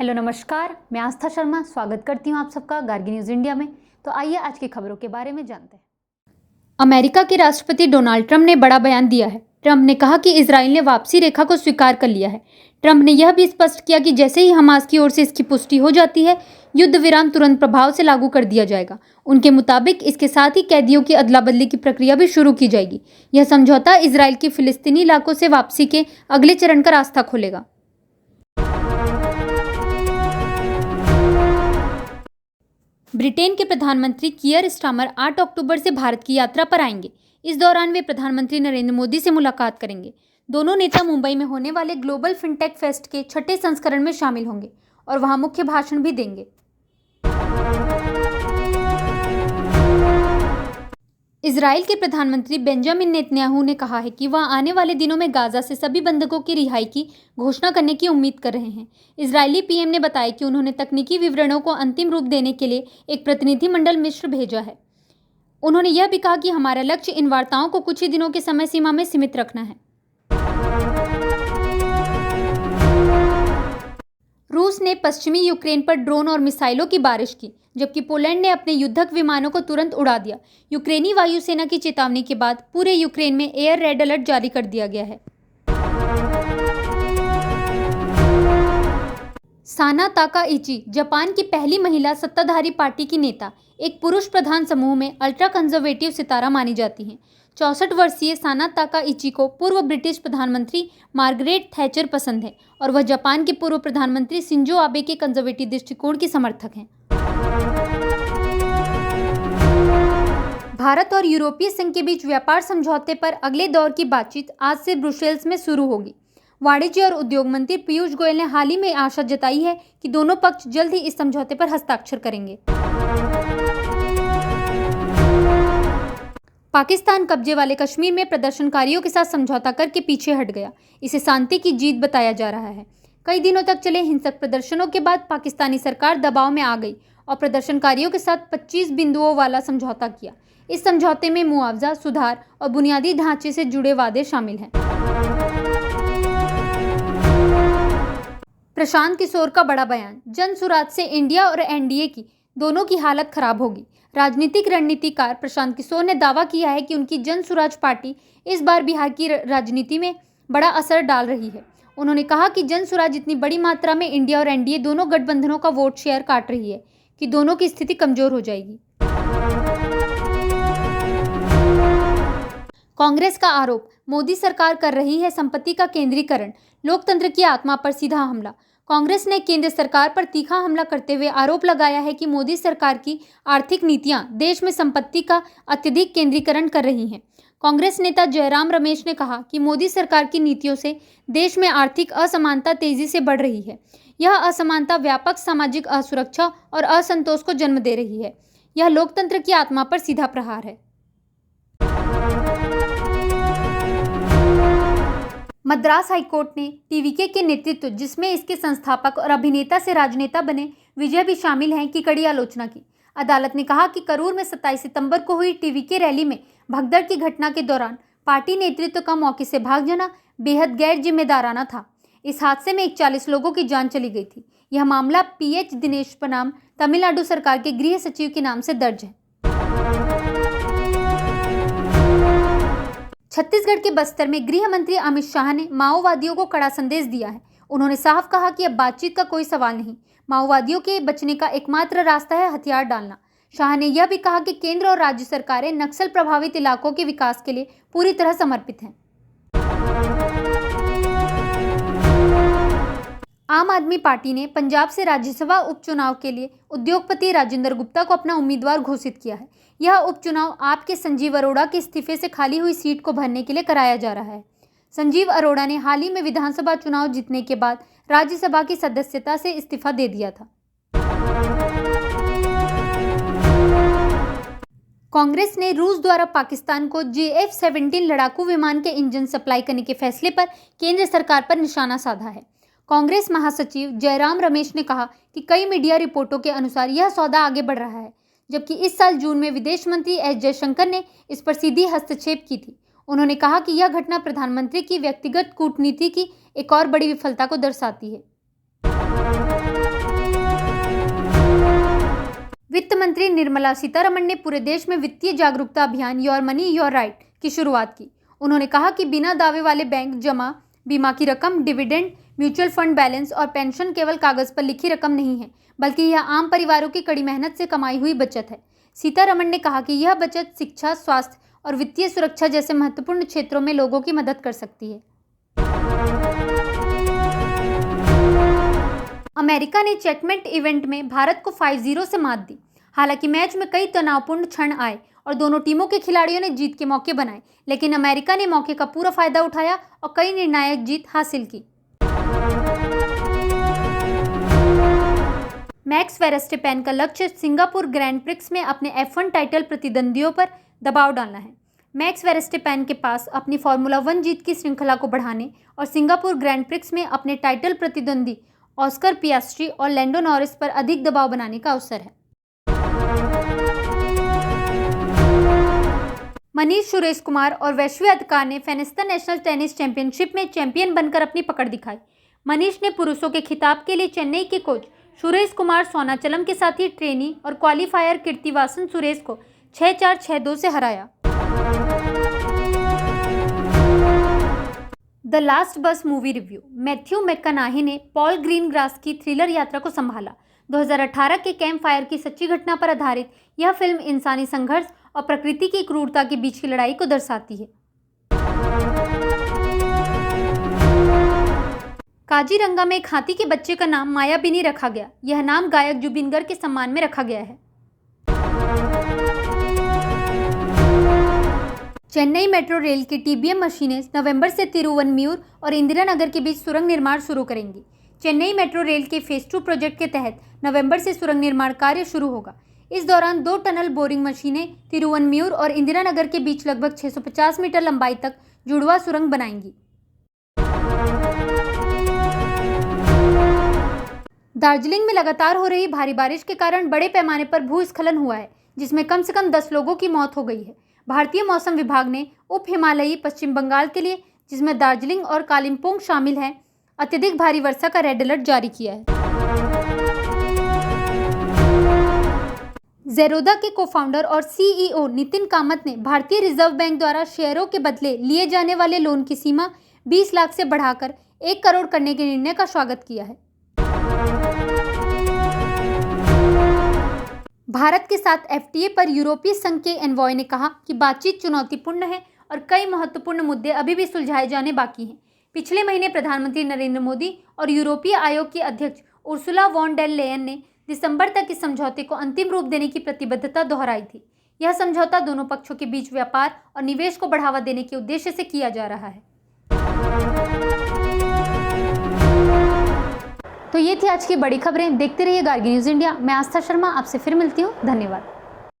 Hello नमस्कार, मैं आस्था शर्मा स्वागत करती हूँ आप सबका गार्गी न्यूज़ इंडिया में। तो आइए आज की खबरों के बारे में जानते हैं। अमेरिका के राष्ट्रपति डोनाल्ड ट्रंप ने बड़ा बयान दिया है। ट्रंप ने कहा कि इजराइल ने वापसी रेखा को स्वीकार कर लिया है। ट्रंप ने यह भी स्पष्ट किया कि जैसे ही हमास की ओर से इसकी पुष्टि हो जाती है, युद्ध विराम तुरंत प्रभाव से लागू कर दिया जाएगा। उनके मुताबिक इसके साथ ही कैदियों की अदला बदली की प्रक्रिया भी शुरू की जाएगी। यह समझौता इजराइल की फिलिस्तीनी इलाकों से वापसी के अगले चरण का रास्ता खोलेगा। ब्रिटेन के प्रधानमंत्री कियर स्टारमर 8 अक्टूबर से भारत की यात्रा पर आएंगे। इस दौरान वे प्रधानमंत्री नरेंद्र मोदी से मुलाकात करेंगे। दोनों नेता मुंबई में होने वाले ग्लोबल फिनटेक फेस्ट के 6ठे संस्करण में शामिल होंगे और वहां मुख्य भाषण भी देंगे। इजराइल के प्रधानमंत्री बेंजामिन नेतन्याहू ने कहा है कि वह आने वाले दिनों में गाजा से सभी बंधकों की रिहाई की घोषणा करने की उम्मीद कर रहे हैं। इजरायली पीएम ने बताया कि उन्होंने तकनीकी विवरणों को अंतिम रूप देने के लिए एक प्रतिनिधिमंडल मिस्र भेजा है। उन्होंने यह भी कहा कि हमारा लक्ष्य इन वार्ताओं को कुछ ही दिनों की समय सीमा में सीमित रखना है। रूस ने पश्चिमी यूक्रेन पर ड्रोन और मिसाइलों की बारिश की, जबकि पोलैंड ने अपने युद्धक विमानों को तुरंत उड़ा दिया। यूक्रेनी वायुसेना की चेतावनी के बाद पूरे यूक्रेन में एयर रेड अलर्ट जारी कर दिया गया है। साना ताकाइची जापान की पहली महिला सत्ताधारी पार्टी की नेता, एक पुरुष प्रधान समूह में अल्ट्रा कंजर्वेटिव सितारा मानी जाती हैं। 64 वर्षीय साना ताकाइची को पूर्व ब्रिटिश प्रधानमंत्री मार्गरेट थैचर पसंद है और वह जापान के पूर्व प्रधानमंत्री शिंजो आबे के कंजर्वेटिव दृष्टिकोण की समर्थक हैं। भारत और यूरोपीय संघ के बीच व्यापार समझौते पर अगले दौर की बातचीत आज से ब्रुसेल्स में शुरू होगी। वाणिज्य और उद्योग मंत्री पीयूष गोयल ने हाल ही में आशा जताई है कि दोनों पक्ष जल्द ही इस समझौते पर हस्ताक्षर करेंगे। पाकिस्तान कब्जे वाले कश्मीर में प्रदर्शनकारियों के साथ समझौता करके पीछे हट गया। इसे शांति की जीत बताया जा रहा है। कई दिनों तक चले हिंसक प्रदर्शनों के बाद पाकिस्तानी सरकार दबाव में आ गई और प्रदर्शनकारियों के साथ 25 बिंदुओं वाला समझौता किया। इस समझौते में मुआवजा, सुधार और बुनियादी ढांचे से जुड़े वादे शामिल हैं। प्रशांत किशोर का बड़ा बयान, जन सुराज से इंडिया और एनडीए की दोनों की हालत खराब होगी। राजनीतिक रणनीतिकार प्रशांत किशोर ने दावा किया है कि उनकी जन सुराज पार्टी इस बार बिहार की राजनीति में बड़ा असर डाल रही है। उन्होंने कहा कि जन सुराज इतनी बड़ी मात्रा में इंडिया और एनडीए दोनों गठबंधनों का वोट शेयर काट रही है कि दोनों की स्थिति कमजोर हो जाएगी। कांग्रेस का आरोप, मोदी सरकार कर रही है संपत्ति का केंद्रीकरण, लोकतंत्र की आत्मा पर सीधा हमला। कांग्रेस ने केंद्र सरकार पर तीखा हमला करते हुए आरोप लगाया है कि मोदी सरकार की आर्थिक नीतियां देश में संपत्ति का अत्यधिक केंद्रीकरण कर रही हैं। कांग्रेस नेता जयराम रमेश ने कहा कि मोदी सरकार की नीतियों से देश में आर्थिक असमानता तेजी से बढ़ रही है। यह असमानता व्यापक सामाजिक असुरक्षा और असंतोष को जन्म दे रही है। यह लोकतंत्र की आत्मा पर सीधा प्रहार है। मद्रास हाईकोर्ट ने टीवीके के नेतृत्व, जिसमें इसके संस्थापक और अभिनेता से राजनेता बने विजय भी शामिल हैं, की कड़ी आलोचना की। अदालत ने कहा कि करूर में 27 सितंबर को हुई टीवीके रैली में भगदड़ की घटना के दौरान पार्टी नेतृत्व का मौके से भाग जाना बेहद गैर जिम्मेदाराना था। इस हादसे में 41 लोगों की जान चली गई थी। यह मामला PH दिनेश बनाम तमिलनाडु सरकार के गृह सचिव के नाम से दर्ज है। छत्तीसगढ़ के बस्तर में गृह मंत्री अमित शाह ने माओवादियों को कड़ा संदेश दिया है। उन्होंने साफ कहा कि अब बातचीत का कोई सवाल नहीं, माओवादियों के बचने का एकमात्र रास्ता है हथियार डालना। शाह ने यह भी कहा कि केंद्र और राज्य सरकारें नक्सल प्रभावित इलाकों के विकास के लिए पूरी तरह समर्पित हैं। आम आदमी पार्टी ने पंजाब से राज्यसभा उपचुनाव के लिए उद्योगपति राजेंद्र गुप्ता को अपना उम्मीदवार घोषित किया है। यह उपचुनाव आप के संजीव अरोड़ा के इस्तीफे से खाली हुई सीट को भरने के लिए कराया जा रहा है। संजीव अरोड़ा ने हाल ही में विधानसभा चुनाव जीतने के बाद राज्यसभा की सदस्यता से इस्तीफा दे दिया था। कांग्रेस ने रूस द्वारा पाकिस्तान को JF-17 लड़ाकू विमान के इंजन सप्लाई करने के फैसले पर केंद्र सरकार पर निशाना साधा है। कांग्रेस महासचिव जयराम रमेश ने कहा कि कई मीडिया रिपोर्टों के अनुसार यह सौदा आगे बढ़ रहा है, जबकि इस साल जून में विदेश मंत्री S जयशंकर ने इस पर सीधी हस्तक्षेप की थी। उन्होंने कहा कि यह घटना प्रधानमंत्री की व्यक्तिगत कूटनीति की एक और बड़ी विफलता को दर्शाती है। वित्त मंत्री निर्मला सीतारमण ने पूरे देश में वित्तीय जागरूकता अभियान योर मनी योर राइट की शुरुआत की। उन्होंने कहा कि बिना दावे वाले बैंक जमा, बीमा की रकम, डिविडेंड, म्यूचुअल फंड बैलेंस और पेंशन केवल कागज पर लिखी रकम नहीं है, बल्कि यह आम परिवारों की कड़ी मेहनत से कमाई हुई बचत है। सीतारमण ने कहा कि यह बचत शिक्षा, स्वास्थ्य और वित्तीय सुरक्षा जैसे महत्वपूर्ण क्षेत्रों में लोगों की मदद कर सकती है। अमेरिका ने चेकमेट इवेंट में भारत को 5-0 से मात दी। हालांकि मैच में कई तनावपूर्ण क्षण आए और दोनों टीमों के खिलाड़ियों ने जीत के मौके बनाए, लेकिन अमेरिका ने मौके का पूरा फायदा उठाया और कई निर्णायक जीत हासिल की। मैक्स वेरस्टेपेन का लक्ष्य सिंगापुर ग्रैंड प्रिक्स में अपने F1 टाइटल प्रतिद्वंदियों पर दबाव डालना है। मैक्स वेरस्टेपेन के पास अपनी फार्मूला 1 जीत की श्रृंखला को बढ़ाने और सिंगापुर ग्रैंड प्रिक्स में अपने टाइटल प्रतिद्वंदी ऑस्कर पियास्ट्री और लैंडो नॉरिस पर अधिक दबाव बनाने का अवसर है। मनीष सुरेश कुमार और वैश्वी अधिकार ने फेनिस्ता नेशनल टेनिस चैंपियनशिप में चैंपियन बनकर अपनी पकड़ दिखाई। मनीष ने पुरुषों के खिताब के लिए चेन्नई के कोच सुरेश कुमार सोनाचलम के साथ ही ट्रेनी और क्वालिफायर कीर्तिवासन सुरेश को 6-4, 6-2 से हराया। द लास्ट बस मूवी रिव्यू। मैथ्यू मैककनाही ने पॉल ग्रीनग्रास की थ्रिलर यात्रा को संभाला। 2018 के कैंप फायर की सच्ची घटना पर आधारित यह फिल्म इंसानी संघर्ष और प्रकृति की क्रूरता के बीच की लड़ाई को दर्शाती है। काजीरंगा में एक हाथी के बच्चे का नाम मायाबिनी रखा गया। यह नाम गायक जुबिनगर के सम्मान में रखा गया है। चेन्नई मेट्रो रेल की TBM मशीनें नवंबर से तिरुवनमयूर और इंदिरा नगर के बीच सुरंग निर्माण शुरू करेंगी। चेन्नई मेट्रो रेल के फेज 2 प्रोजेक्ट के तहत नवंबर से सुरंग निर्माण कार्य शुरू होगा। इस दौरान 2 टनल बोरिंग मशीनें तिरुवनमयूर और इंदिरा नगर के बीच लगभग 650 मीटर लंबाई तक जुड़वा सुरंग बनाएंगी। दार्जिलिंग में लगातार हो रही भारी बारिश के कारण बड़े पैमाने पर भूस्खलन हुआ है, जिसमें कम से कम 10 लोगों की मौत हो गई है। भारतीय मौसम विभाग ने उप हिमालयी पश्चिम बंगाल के लिए, जिसमें दार्जिलिंग और कालिम्पोंग शामिल हैं, अत्यधिक भारी वर्षा का रेड अलर्ट जारी किया है। ज़ेरोदा के को-फाउंडर और CEO नितिन कामत ने भारतीय रिजर्व बैंक द्वारा शेयरों के बदले लिए जाने वाले लोन की सीमा 20 लाख से बढ़ाकर 1 करोड़ करने के निर्णय का स्वागत किया है। भारत के साथ FTA पर यूरोपीय संघ के एनवॉय ने कहा कि बातचीत चुनौतीपूर्ण है और कई महत्वपूर्ण मुद्दे अभी भी सुलझाए जाने बाकी हैं। पिछले महीने प्रधानमंत्री नरेंद्र मोदी और यूरोपीय आयोग की अध्यक्ष उर्सुला वॉन डेर लेयन ने दिसंबर तक इस समझौते को अंतिम रूप देने की प्रतिबद्धता दोहराई थी। यह समझौता दोनों पक्षों के बीच व्यापार और निवेश को बढ़ावा देने के उद्देश्य से किया जा रहा है। तो ये थी आज की बड़ी खबरें। देखते रहिए गार्गी न्यूज़ इंडिया। मैं आस्था शर्मा आपसे फिर मिलती हूँ। धन्यवाद।